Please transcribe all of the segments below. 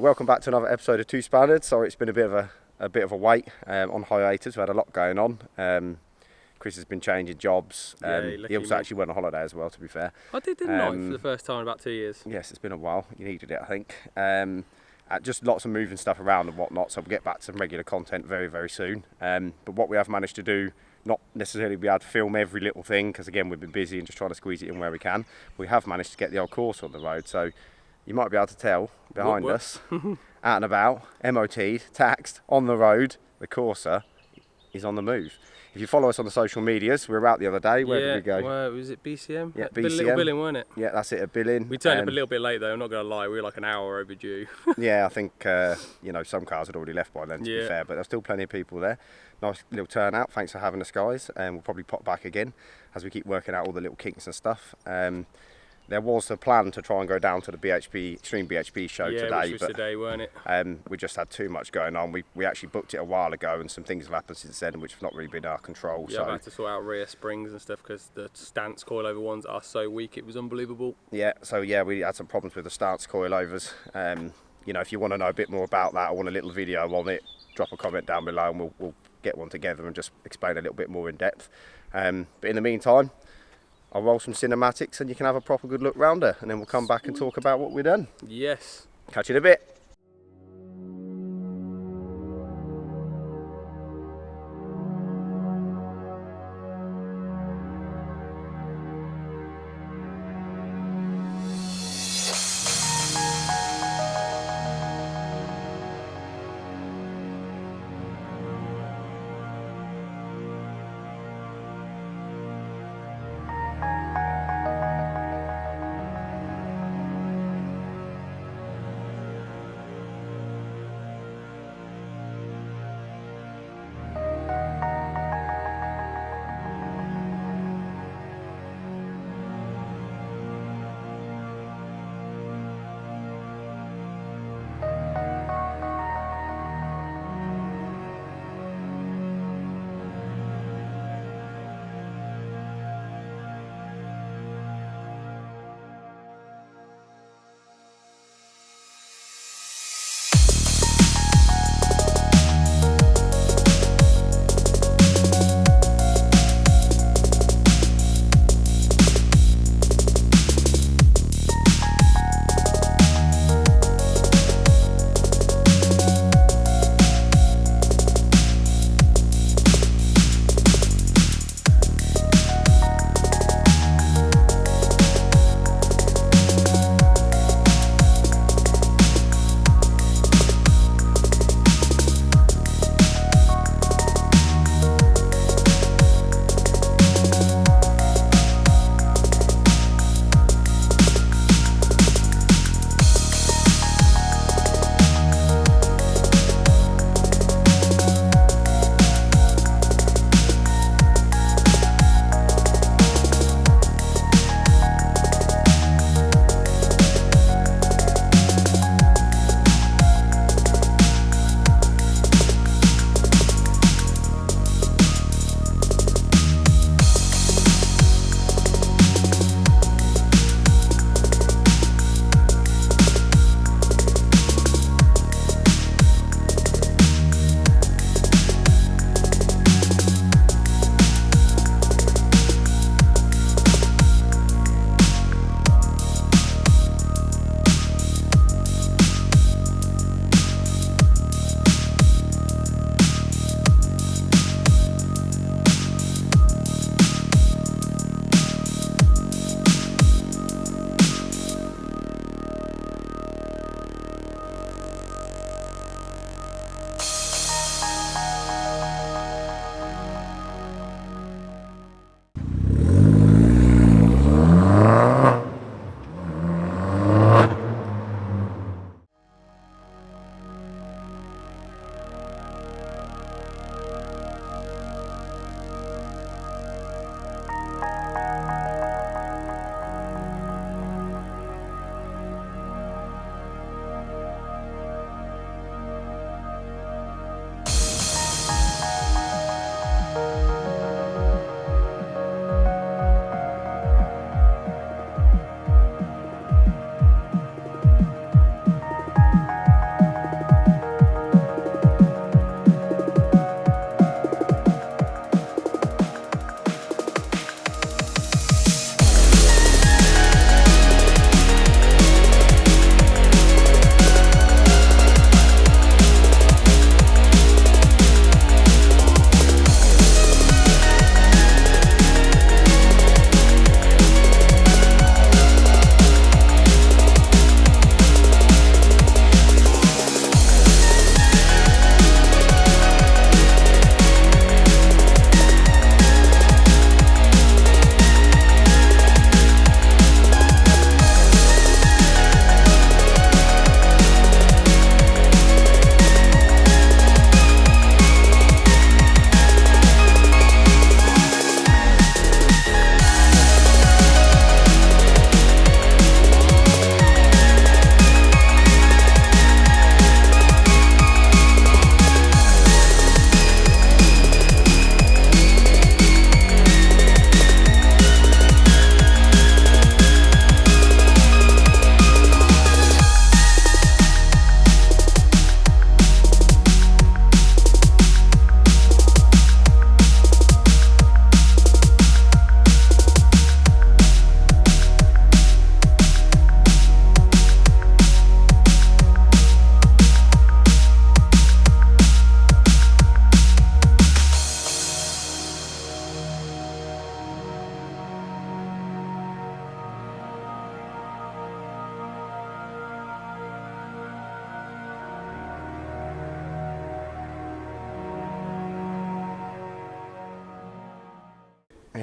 Welcome back to another episode of Two Spanners. Sorry, it's been a bit of a wait on hiatus. We had a lot going on. Chris has been changing jobs. He also actually went on holiday as well, to be fair. I didn't I, for the first time in about 2 years. Yes, it's been a while. You needed it, I think. Just lots of moving stuff around and whatnot, so we'll get back to some regular content very, very soon. But what we have managed to do, not necessarily be able to film every little thing, because again, we've been busy and just trying to squeeze it in where we can. We have managed to get the old Corsa on the road, so you might be able to tell behind us, out and about, MOT'd, taxed, on the road, the Corsa is on the move. If you follow us on the social medias, we were out the other day. Where did we go? Was it BCM? Yeah, BCM. Little billing, weren't it? Yeah, that's it, a billing. We turned up a little bit late though, I'm not going to lie, we were like an hour overdue. Yeah, I think, some cars had already left by then, to be fair, but there's still plenty of people there. Nice little turnout, thanks for having us, guys. And we'll probably pop back again as we keep working out all the little kinks and stuff. There was a plan to try and go down to the Extreme BHP show today, which was today, weren't it? We just had too much going on. We actually booked it a while ago, and some things have happened since then, which have not really been our control. Yeah, I've had to sort out rear springs and stuff because the stance coilover ones are so weak. It was unbelievable. Yeah, we had some problems with the stance coilovers. If you want to know a bit more about that, I want a little video on it. Drop a comment down below, and we'll get one together and just explain a little bit more in depth. But in the meantime, I'll roll some cinematics and you can have a proper good look round her, and then we'll come back and talk about what we've done. Yes. Catch you in a bit.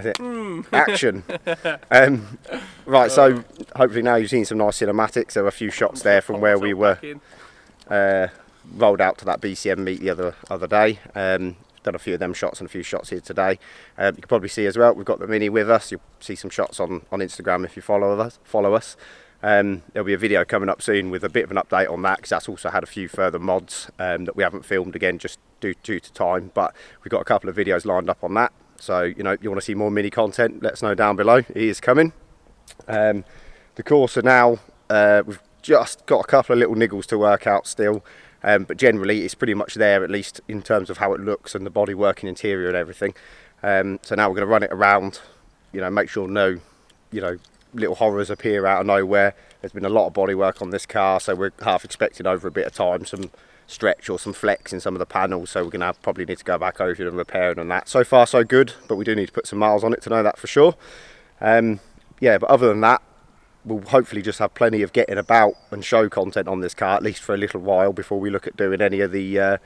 That's it. Action. Right, so hopefully now you've seen some nice cinematics. There were a few shots there from where we were rolled out to that BCM meet the other day. Done a few of them shots and a few shots here today. You can probably see as well, we've got the Mini with us. You'll see some shots on Instagram if you follow us. There'll be a video coming up soon with a bit of an update on that, because that's also had a few further mods that we haven't filmed, again just due to time, but we've got a couple of videos lined up on that. So you know, you want to see more Mini content, let us know down below. It is coming. The Corsa now, we've just got a couple of little niggles to work out still, but generally it's pretty much there, at least in terms of how it looks and the bodywork and interior and everything. So now we're going to run it around, you know, make sure no, you know, little horrors appear out of nowhere. There's been a lot of bodywork on this car, so we're half expecting over a bit of time some stretch or some flex in some of the panels, so we're going to probably need to go back over and repair it and that. So far so good, but we do need to put some miles on it to know that for sure. Yeah, but other than that, we'll hopefully just have plenty of getting about and show content on this car, at least for a little while, before we look at doing any of the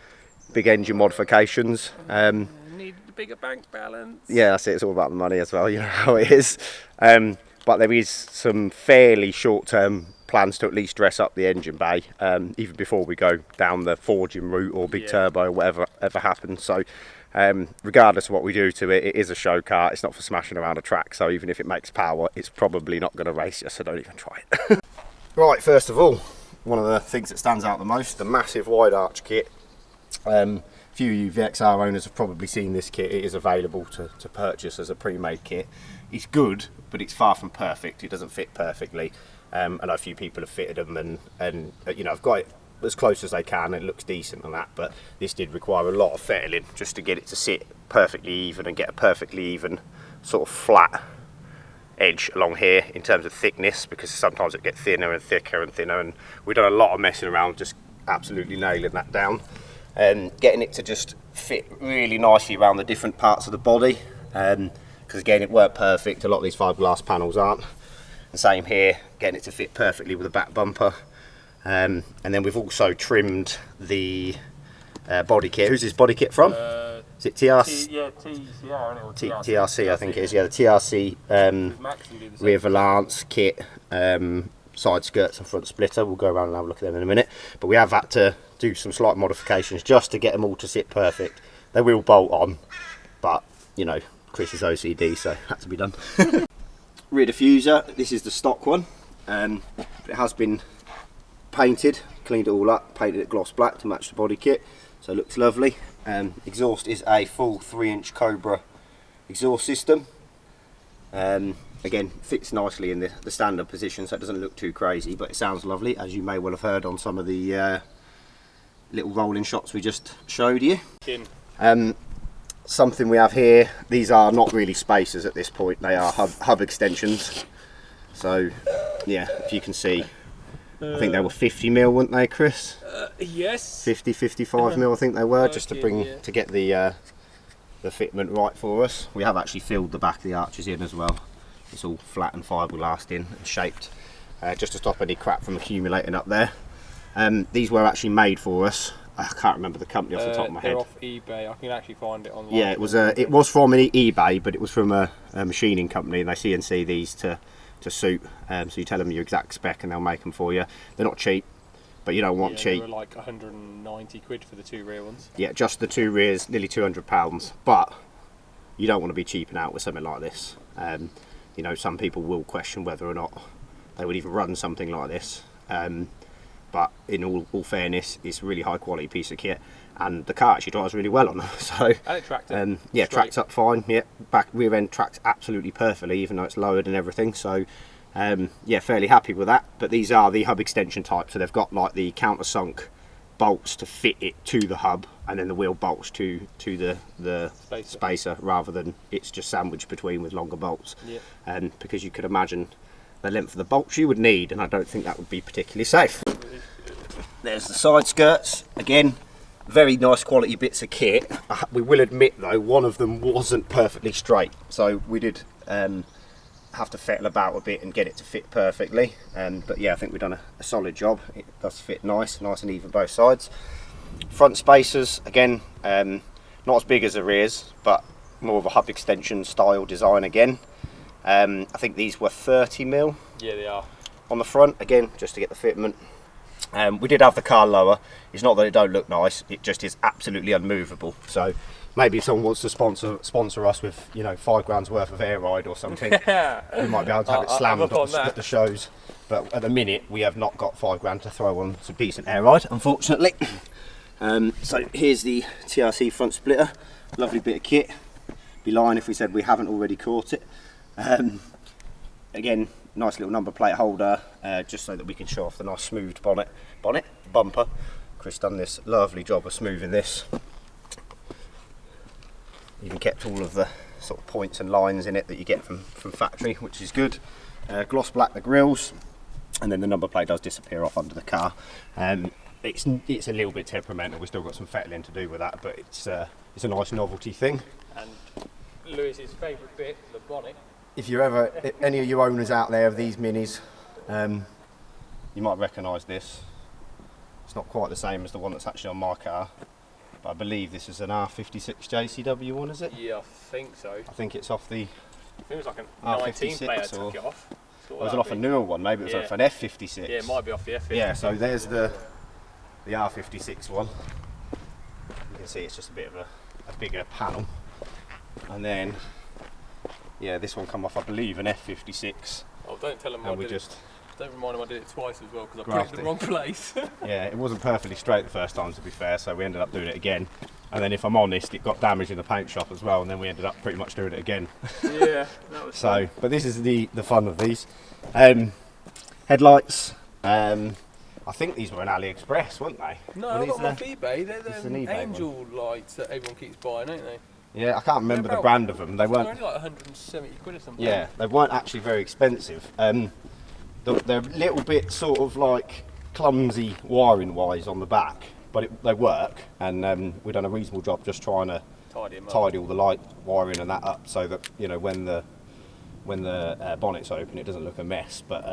big engine modifications. Need a bigger bank balance. Yeah, that's it, it's all about the money as well, you know how it is. But there is some fairly short-term plans to at least dress up the engine bay, even before we go down the forging route or big turbo or whatever ever happens. So regardless of what we do to it, it is a show car. It's not for smashing around a track, so even if it makes power, it's probably not going to race you, so don't even try it. Right, first of all, one of the things that stands out the most, the massive wide arch kit. Few of you Vxr owners have probably seen this kit. It is available to purchase as a pre-made kit. It's good, but it's far from perfect. It doesn't fit perfectly. I know a few people have fitted them, and you know, I've got it as close as they can. It looks decent and that, but this did require a lot of fettling just to get it to sit perfectly even and get a perfectly even sort of flat edge along here in terms of thickness, because sometimes it gets thinner and thicker and thinner, and we've done a lot of messing around just absolutely nailing that down and getting it to just fit really nicely around the different parts of the body, because again, it weren't perfect. A lot of these fiberglass panels aren't. The same here, getting it to fit perfectly with the back bumper. And then we've also trimmed the body kit. Who's this body kit from? Is it TRC? Yeah, TCR, or TRC, I think it is. Yeah, the TRC rear valance kit, side skirts and front splitter. We'll go around and have a look at them in a minute. But we have had to do some slight modifications just to get them all to sit perfect. They will bolt on, but you know, Chris is OCD, so it had to be done. Rear diffuser, this is the stock one. It has been painted, cleaned it all up, painted it gloss black to match the body kit, so it looks lovely. Exhaust is a full 3-inch Cobra exhaust system. Again, fits nicely in the standard position, so it doesn't look too crazy, but it sounds lovely, as you may well have heard on some of the little rolling shots we just showed you. Something we have here, these are not really spacers at this point, they are hub extensions. So yeah, if you can see, I think they were 50mm, weren't they, Chris? Yes. 55mm I think they were, just to get the fitment right for us. We have actually filled the back of the arches in as well. It's all flat and fiberglassed in and shaped, just to stop any crap from accumulating up there. These were actually made for us. I can't remember the company off the top of my head. They're off eBay. I can actually find it online. Yeah, it was from an eBay, but it was from a machining company, and they CNC these to suit. So you tell them your exact spec and they'll make them for you. They're not cheap, but you don't want cheap. They were like 190 quid for the two rear ones. Yeah, just the two rears, nearly £200. But you don't want to be cheaping out with something like this. You know, some people will question whether or not they would even run something like this. But in all fairness, it's a really high quality piece of kit, and the car actually drives really well on them. So and it tracked up. yeah, tracked up fine. Yeah, back rear end tracks absolutely perfectly, even though it's lowered and everything. So yeah, fairly happy with that. But these are the hub extension type, so they've got like the countersunk bolts to fit it to the hub, and then the wheel bolts to the spacer, rather than it's just sandwiched between with longer bolts. Yeah. Because you could imagine the length of the bolts you would need, and I don't think that would be particularly safe. There's the side skirts, again, very nice quality bits of kit. We will admit though, one of them wasn't perfectly straight, so we did have to fettle about a bit and get it to fit perfectly. But yeah, I think we've done a solid job. It does fit nice and even both sides. Front spacers, again, not as big as the rears, but more of a hub extension style design again. I think these were 30mm. Yeah, they are. On the front, again, just to get the fitment. We did have the car lower. It's not that it don't look nice, it just is absolutely unmovable. So maybe if someone wants to sponsor us with, you know, £5 worth of air ride or something, we might be able to have it slammed at the shows. But at the minute, we have not got £5 to throw on some decent air ride, unfortunately. So here's the TRC front splitter, lovely bit of kit. Be lying if we said we haven't already caught it. Again, nice little number plate holder, just so that we can show off the nice smoothed bumper. Chris done this lovely job of smoothing this. Even kept all of the sort of points and lines in it that you get from factory, which is good. Gloss black the grills, and then the number plate does disappear off under the car. It's a little bit temperamental. We've still got some fettling to do with that, but it's a nice novelty thing. And Lewis's favourite bit, the bonnet. If you're ever, any of you owners out there of these minis, you might recognise this. It's not quite the same as the one that's actually on my car, but I believe this is an R56 JCW one, is it? Yeah, I think so. I think it's off the I think it was like an R19 player took it off. It was off a newer one, maybe it was off an F56. Yeah, it might be off the F56. Yeah, so there's the R56 one. You can see it's just a bit of a bigger panel. And then, yeah, this one come off, I believe, an F56. Oh, don't tell him don't remind him I did it twice as well, because I put it in the wrong place. Yeah, it wasn't perfectly straight the first time, to be fair, so we ended up doing it again. And then if I'm honest, it got damaged in the paint shop as well, and then we ended up pretty much doing it again. Yeah, that was so, but this is the fun of these. Headlights, I think these were an AliExpress, weren't they? No, I got them off eBay. They're the Angel lights that everyone keeps buying, aren't they? Yeah, I can't remember the brand of them. They weren't only like 170 quid or something. Yeah, they weren't actually very expensive. They're a little bit sort of like clumsy wiring wise on the back, but they work, and we've done a reasonable job just trying to tidy all the light wiring and that up, so that, you know, when the bonnet's open, it doesn't look a mess. But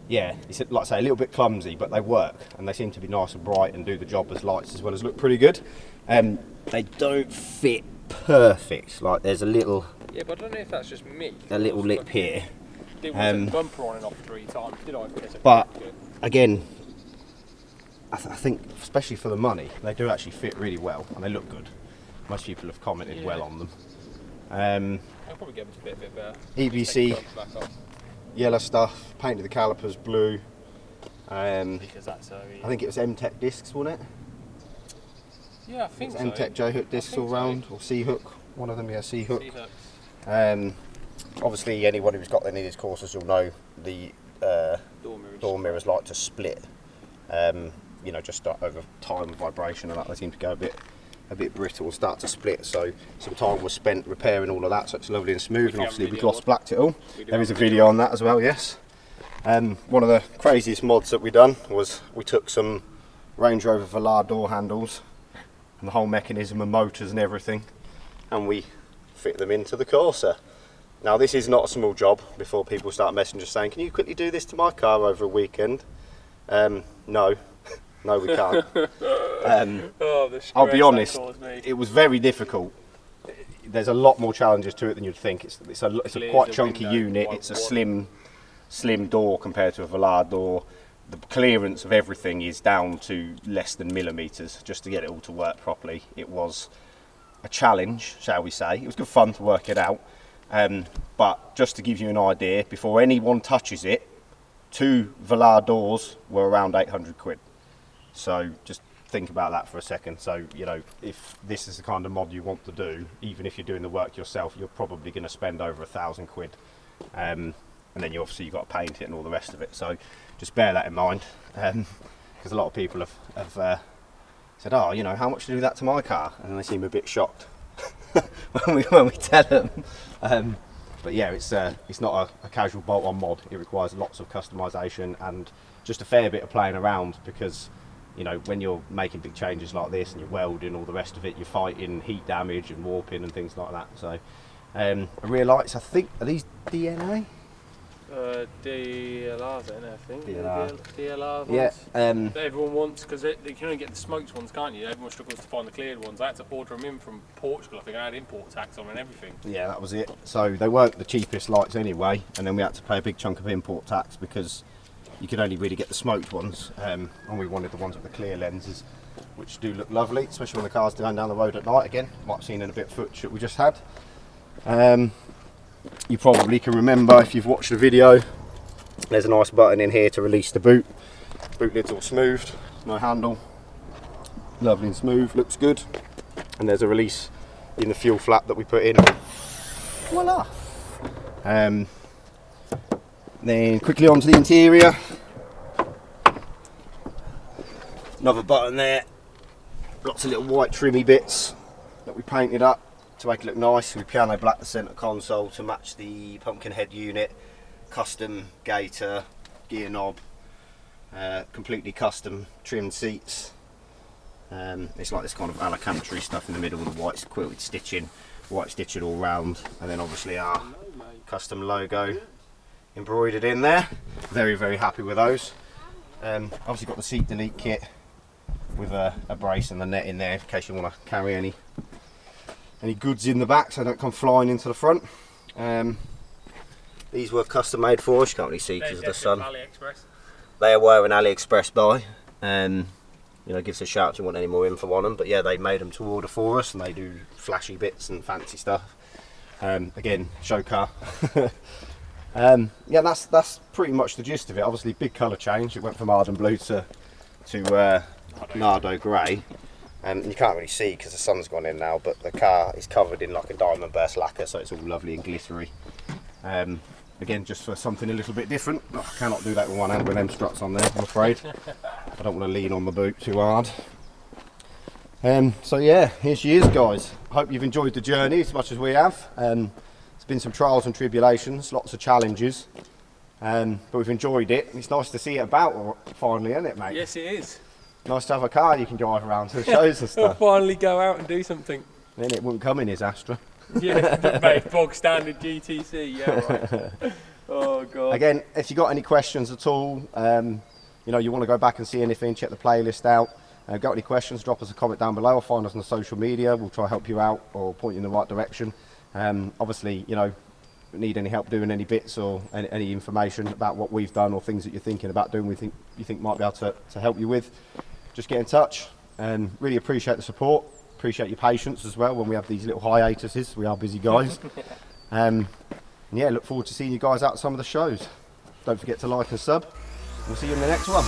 yeah, it's, like I say, a little bit clumsy, but they work, and they seem to be nice and bright and do the job as lights as well as look pretty good. They don't fit perfect. Like there's a little. Yeah, but I don't know if that's just me. A little lip here. Did a bumper on and off 3 times, did I? But again, I think especially for the money, they do actually fit really well and they look good. Most people have commented well on them. I'll probably get them to fit a bit better. EBC, yellow stuff, painted the calipers blue. Because that's I think it was M-Tech discs, wasn't it? Yeah, I think so. M-Tech J-hook discs all round, or C-hook. One of them, yeah, C-hook. Obviously, anyone who's got any of these Corsas will know the door mirrors like to split. You know, just over time of vibration and that, they seem to go a bit brittle and start to split. So some time was spent repairing all of that, so it's lovely and smooth. And obviously we gloss blacked it all. There is a video on that as well, yes. One of the craziest mods that we done was we took some Range Rover Vxr door handles and the whole mechanism and motors and everything, and we fit them into the Corsa. Now this is not a small job, before people start messaging just saying, can you quickly do this to my car over a weekend? No, no we can't. I'll be honest, it was very difficult. There's a lot more challenges to it than you'd think. It's a quite chunky unit, it's a slim door compared to a Vxr door. The clearance of everything is down to less than millimetres just to get it all to work properly. It was a challenge, shall we say. It was good fun to work it out. But just to give you an idea, before anyone touches it, 2 Vxr doors were around 800 quid. So just think about that for a second. So, you know, if this is the kind of mod you want to do, even if you're doing the work yourself, you're probably going to spend over 1,000 quid. And then you've got to paint it and all the rest of it. So just bear that in mind, because a lot of people have said, oh, you know, how much to do that to my car? And they seem a bit shocked when we tell them. But yeah, it's not a casual bolt-on mod. It requires lots of customization and just a fair bit of playing around, because, you know, when you're making big changes like this and you're welding all the rest of it, you're fighting heat damage and warping and things like that. So rear lights, I think, are these DNA? DLRs, I think. DLR. DLR ones. Yeah. That everyone wants, because you can only get the smoked ones, can't you? Everyone struggles to find the cleared ones. I had to order them in from Portugal. I think I had import tax on and everything. Yeah, that was it. So they weren't the cheapest lights anyway, and then we had to pay a big chunk of import tax because you could only really get the smoked ones, and we wanted the ones with the clear lenses, which do look lovely, especially when the car's going down the road at night. Again, might have seen in a bit of footage that we just had. You probably can remember if you've watched the video, there's a nice button in here to release the boot. Boot lid's all smoothed, no handle, lovely and smooth, looks good. And there's a release in the fuel flap that we put in. Voila! Then quickly onto the interior. Another button there, lots of little white trimmy bits that we painted up to make it look nice. We piano blacked the centre console to match the pumpkin head unit, custom gaiter, gear knob, completely custom trimmed seats. It's like this kind of alacantry stuff in the middle with the white quilted stitching, white stitching all round, and then obviously our custom logo embroidered in there. Very, very happy with those. Obviously got the seat delete kit with a brace and the net in there in case you want to carry any goods in the back so they don't come flying into the front. These were custom made for us, you can't really see because of the sun. They were an AliExpress buy, and you know, give us a shout if you want any more info on them. But yeah, they made them to order for us, and they do flashy bits and fancy stuff. Again, show car. Yeah, that's pretty much the gist of it. Obviously, big colour change. It went from Arden Blue to Nardo Grey. And you can't really see because the sun's gone in now, but the car is covered in like a diamond burst lacquer, so it's all lovely and glittery. Again, just for something a little bit different. I cannot do that with one hand with them struts on there, I'm afraid. I don't want to lean on the boot too hard. So yeah, here she is, guys. I hope you've enjoyed the journey as much as we have. It's been some trials and tribulations, lots of challenges, but we've enjoyed it. It's nice to see it about finally, isn't it, mate? Yes, it is. Nice to have a car you can drive around to the shows and stuff. Finally go out and do something. Then it wouldn't come in his Astra. Yeah, mate, bog standard GTC, yeah, right. Oh, God. Again, if you got any questions at all, you know, you want to go back and see anything, check the playlist out. Got any questions, drop us a comment down below or find us on the social media. We'll try to help you out or point you in the right direction. Obviously, you know, need any help doing any bits or any information about what we've done or things that you're thinking about doing, you think might be able to help you with, just get in touch. And really appreciate the support, appreciate your patience as well when we have these little hiatuses. We are busy guys. And yeah, look forward to seeing you guys out at some of the shows. Don't forget to like and sub. We'll see you in the next one.